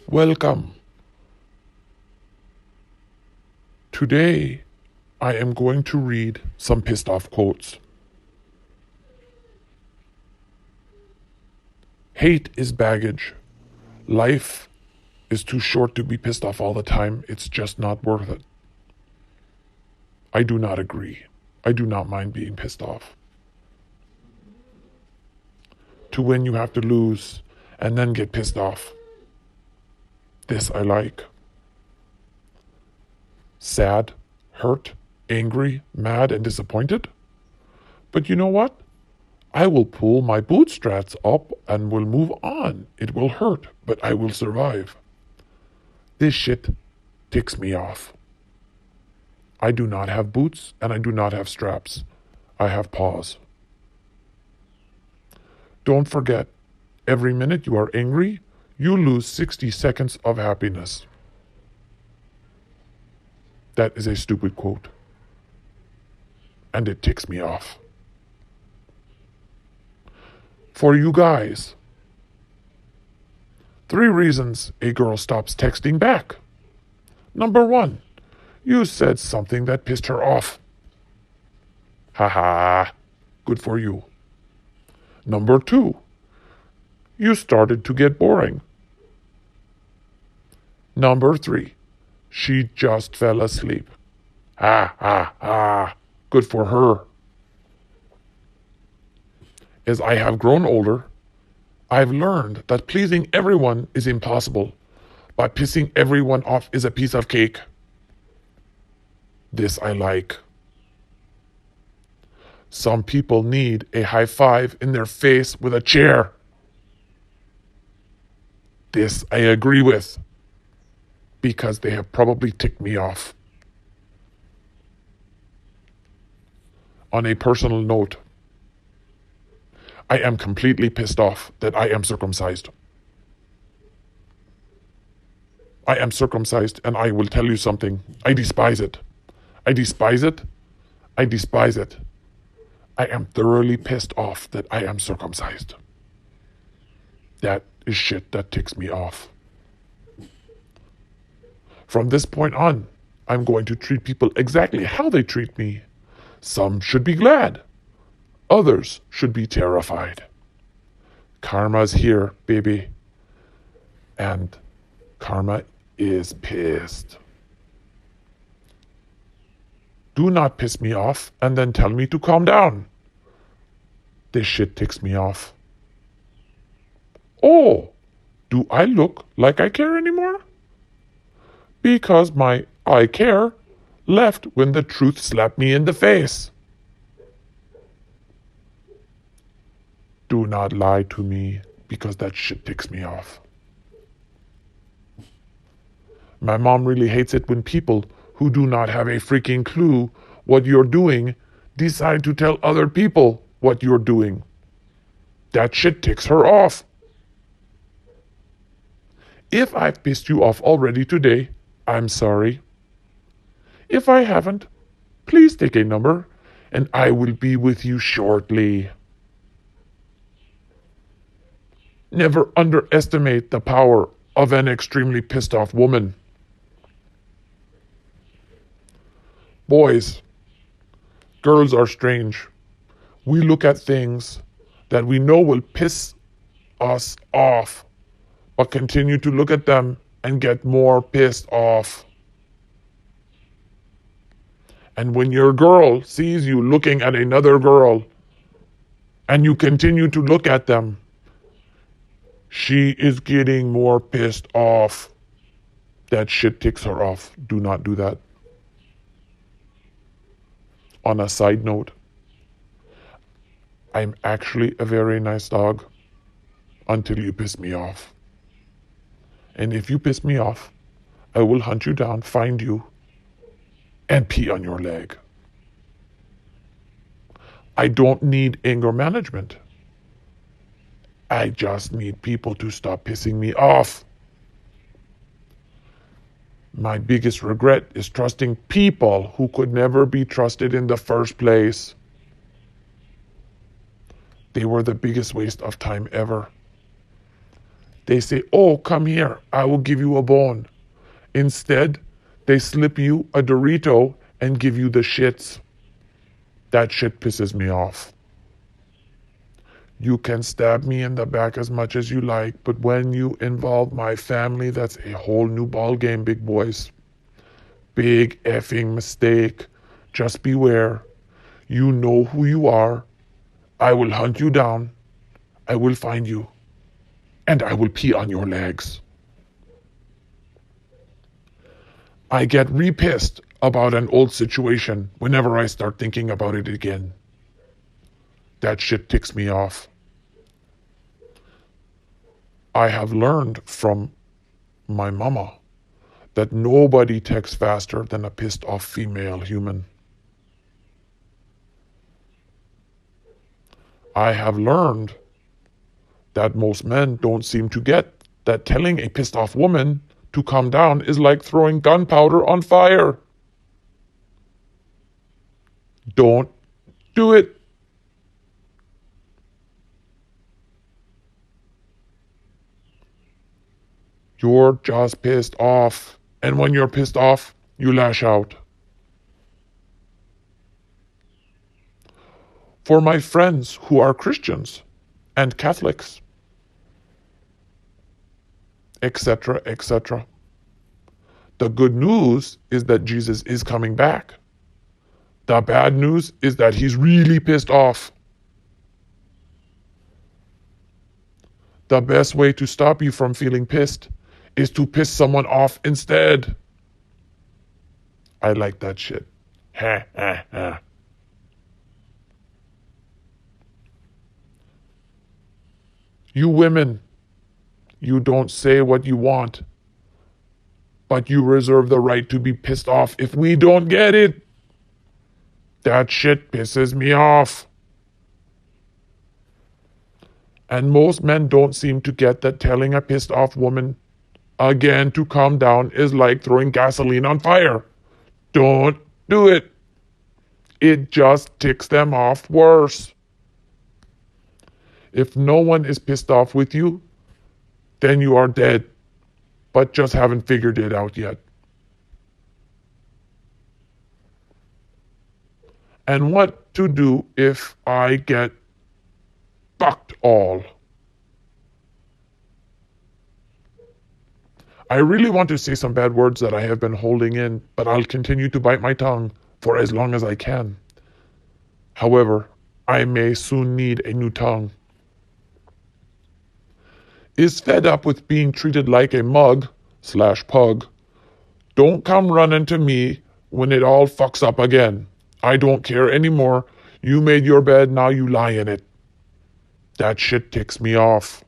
Welcome. Today, I am going to read some pissed off quotes. Hate is baggage. Life is too short to be pissed off all the time. It's just not worth it. I do not agree. I do not mind being pissed off. To win, you have to lose and then get pissed off. This I like. Sad, hurt, angry, mad, and disappointed. But you know what? I will pull my bootstraps up and will move on. It will hurt, but I will survive. This shit ticks me off. I do not have boots and I do not have straps. I have paws. Don't forget, every minute you are angry, you lose 60 seconds of happiness. That is a stupid quote. And it ticks me off. For you guys, 3 reasons a girl stops texting back. Number 1, you said something that pissed her off. Haha, good for you. Number 2, you started to get boring. Number 3, she just fell asleep. Good for her. As I have grown older, I've learned that pleasing everyone is impossible, but pissing everyone off is a piece of cake. This I like. Some people need a high five in their face with a chair. This I agree with, because they have probably ticked me off. On a personal note, I am completely pissed off that I am circumcised. I am circumcised, and I will tell you something. I despise it. I despise it. I despise it. I am thoroughly pissed off that I am circumcised. That is shit that ticks me off. From this point on, I'm going to treat people exactly how they treat me. Some should be glad. Others should be terrified. Karma's here, baby. And karma is pissed. Do not piss me off and then tell me to calm down. This shit ticks me off. Oh, do I look like I care anymore? Because my I care left when the truth slapped me in the face. Do not lie to me, because that shit ticks me off. My mom really hates it when people who do not have a freaking clue what you're doing decide to tell other people what you're doing. That shit ticks her off. If I've pissed you off already today, I'm sorry. If I haven't, please take a number and I will be with you shortly. Never underestimate the power of an extremely pissed off woman. Boys, girls are strange. We look at things that we know will piss us off, but continue to look at them and get more pissed off. And when your girl sees you looking at another girl and you continue to look at them, she is getting more pissed off. That shit ticks her off. Do not do that. On a side note, I'm actually a very nice dog until you piss me off. And if you piss me off, I will hunt you down, find you, and pee on your leg. I don't need anger management. I just need people to stop pissing me off. My biggest regret is trusting people who could never be trusted in the first place. They were the biggest waste of time ever. They say, oh, come here, I will give you a bone. Instead, they slip you a Dorito and give you the shits. That shit pisses me off. You can stab me in the back as much as you like, but when you involve my family, that's a whole new ballgame, big boys. Big effing mistake. Just beware. You know who you are. I will hunt you down. I will find you. And I will pee on your legs. I get re-pissed about an old situation whenever I start thinking about it again. That shit ticks me off. I have learned from my mama that nobody texts faster than a pissed off female human. I have learned that most men don't seem to get that telling a pissed off woman to calm down is like throwing gunpowder on fire. Don't do it. You're just pissed off. And when you're pissed off, you lash out. For my friends who are Christians and Catholics, etc., etc., the good news is that Jesus is coming back. The bad news is that he's really pissed off. The best way to stop you from feeling pissed is to piss someone off instead. I like that shit. Ha ha ha. You women, you don't say what you want, but you reserve the right to be pissed off if we don't get it. That shit pisses me off. And most men don't seem to get that telling a pissed off woman again to calm down is like throwing gasoline on fire. Don't do it. It just ticks them off worse. If no one is pissed off with you, then you are dead, but just haven't figured it out yet. And what to do if I get fucked all? I really want to say some bad words that I have been holding in, but I'll continue to bite my tongue for as long as I can. However, I may soon need a new tongue. Is fed up with being treated like a mug/pug. Don't come running to me when it all fucks up again. I don't care anymore. You made your bed, now you lie in it. That shit ticks me off.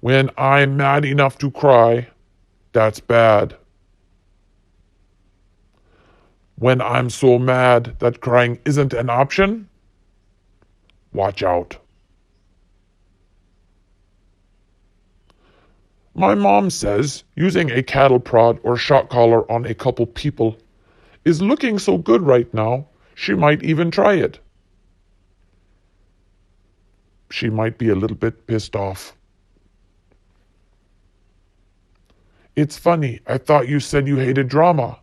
When I'm mad enough to cry, that's bad. When I'm so mad that crying isn't an option, watch out. My mom says using a cattle prod or shock collar on a couple people is looking so good right now, she might even try it. She might be a little bit pissed off. It's funny, I thought you said you hated drama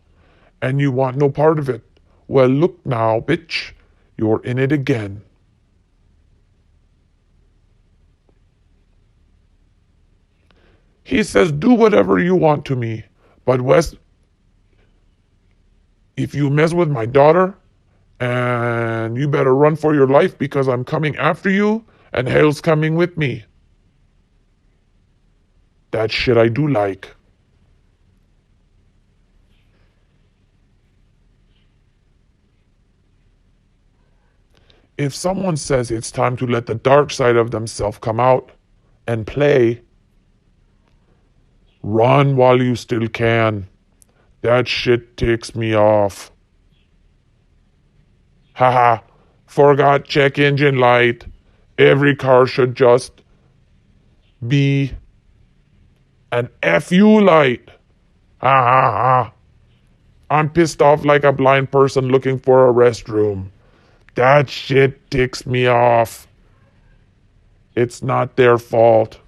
and you want no part of it. Well, look now, bitch, you're in it again. He says, do whatever you want to me, but Wes, if you mess with my daughter, and you better run for your life because I'm coming after you and hell's coming with me. That shit I do like. If someone says it's time to let the dark side of themselves come out and play, run while you still can. That shit ticks me off. Haha, forgot check engine light. Every car should just be an FU light. Ha ha ha. I'm pissed off like a blind person looking for a restroom. That shit ticks me off. It's not their fault.